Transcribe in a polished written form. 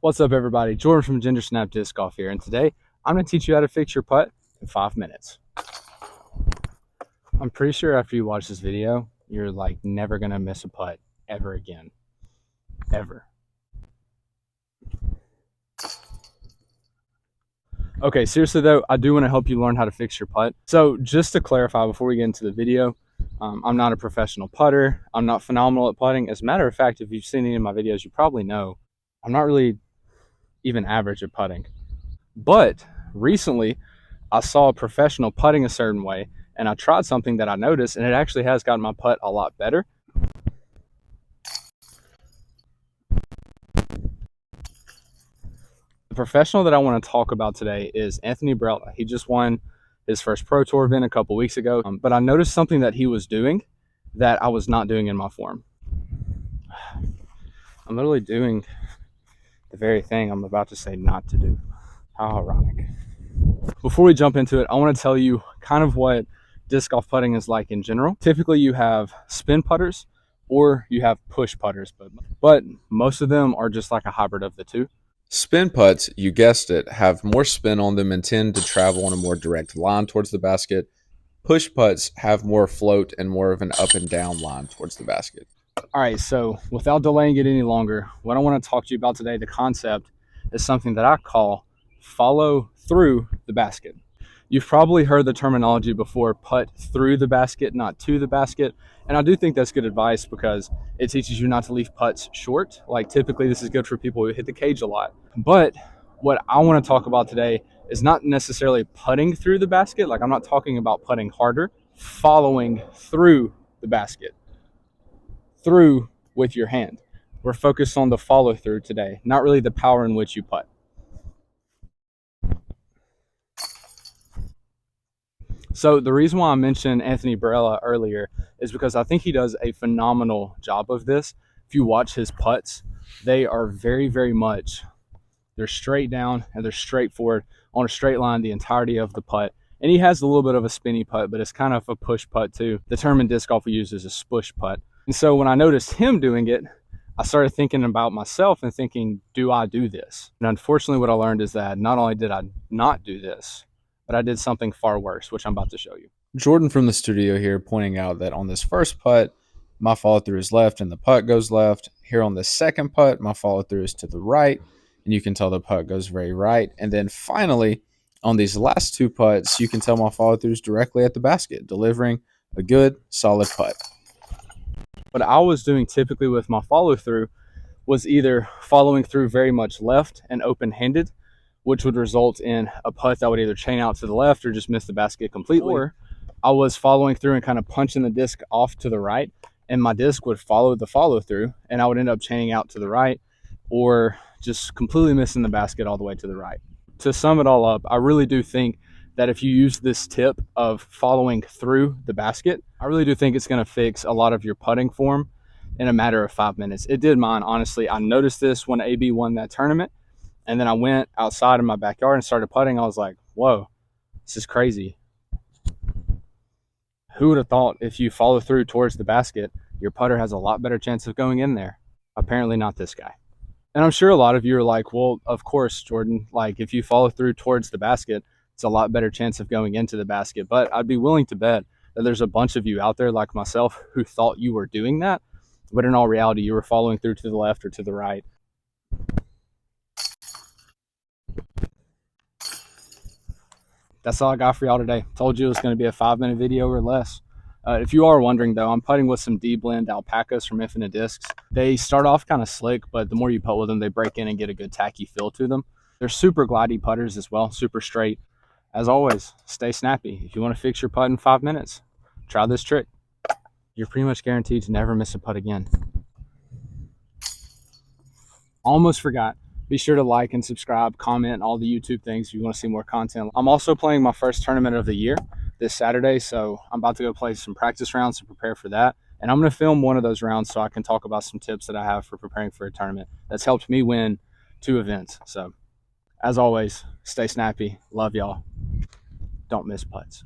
What's up, everybody? Jordan from Ginger Snap Disc Golf here, and today I'm going to teach you how to fix your putt in 5 minutes. I'm pretty sure after you watch this video, you're like never going to miss a putt ever again. Ever. Okay, seriously though, I do want to help you learn how to fix your putt. So just to clarify before we get into the video, I'm not a professional putter. I'm not phenomenal at putting. As a matter of fact, if you've seen any of my videos, you probably know I'm not really even average at putting. But recently, I saw a professional putting a certain way, and I tried something that I noticed, and it actually has gotten my putt a lot better. The professional that I want to talk about today is Anthony Brella. He just won his first Pro Tour event a couple weeks ago, but I noticed something that he was doing that I was not doing in my form. I'm literally doing the very thing I'm about to say not to do. How ironic. Before we jump into it, I want to tell you kind of what disc golf putting is like in general. Typically you have spin putters or you have push putters, but most of them are just like a hybrid of the two. Spin putts, you guessed it, have more spin on them and tend to travel in a more direct line towards the basket. Push putts have more float and more of an up and down line towards the basket. All right, so without delaying it any longer, what I want to talk to you about today, the concept, is something that I call follow through the basket. You've probably heard the terminology before, putt through the basket, not to the basket. And I do think that's good advice because it teaches you not to leave putts short. Like typically this is good for people who hit the cage a lot. But what I want to talk about today is not necessarily putting through the basket. Like I'm not talking about putting harder, following through the basket, through with your hand. We're focused on the follow through today, not really the power in which you putt. So the reason why I mentioned Anthony Brella earlier is because I think he does a phenomenal job of this. If you watch his putts, they are very, very much, they're straight down and they're straightforward on a straight line the entirety of the putt. And he has a little bit of a spinny putt, but it's kind of a push putt too. The term in disc golf we use is a spush putt. And so when I noticed him doing it, I started thinking about myself and thinking, do I do this? And unfortunately, what I learned is that not only did I not do this, but I did something far worse, which I'm about to show you. Jordan from the studio here pointing out that on this first putt, my follow through is left and the putt goes left. Here on the second putt, my follow through is to the right, and you can tell the putt goes very right. And then finally, on these last two putts, you can tell my follow through is directly at the basket, delivering a good, solid putt. What I was doing typically with my follow through was either following through very much left and open handed, which would result in a putt that would either chain out to the left or just miss the basket completely. Or I was following through and kind of punching the disc off to the right, and my disc would follow the follow through, and I would end up chaining out to the right or just completely missing the basket all the way to the right. To sum it all up, I really do think that if you use this tip of following through the basket, I really do think it's going to fix a lot of your putting form in a matter of 5 minutes. It did mine, honestly. I noticed this when AB won that tournament. And then I went outside in my backyard and started putting. I was like, whoa, this is crazy. Who would have thought if you follow through towards the basket, your putter has a lot better chance of going in there? Apparently not this guy. And I'm sure a lot of you are like, well, of course, Jordan, like if you follow through towards the basket, it's a lot better chance of going into the basket. But I'd be willing to bet that there's a bunch of you out there like myself who thought you were doing that. But in all reality, you were following through to the left or to the right. That's all I got for y'all today. Told you it was going to be a 5-minute video or less. If you are wondering though, I'm putting with some D-blend alpacas from Infinite Discs. They start off kind of slick, but the more you putt with them, they break in and get a good tacky feel to them. They're super glidey putters as well, super straight. As always, stay snappy. If you want to fix your putt in 5 minutes, try this trick. You're pretty much guaranteed to never miss a putt again. Almost forgot. Be sure to like and subscribe, comment, all the YouTube things if you want to see more content. I'm also playing my first tournament of the year this Saturday, so I'm about to go play some practice rounds to prepare for that. And I'm going to film one of those rounds so I can talk about some tips that I have for preparing for a tournament that's helped me win 2 events. So, as always, stay snappy. Love y'all. Don't miss putts.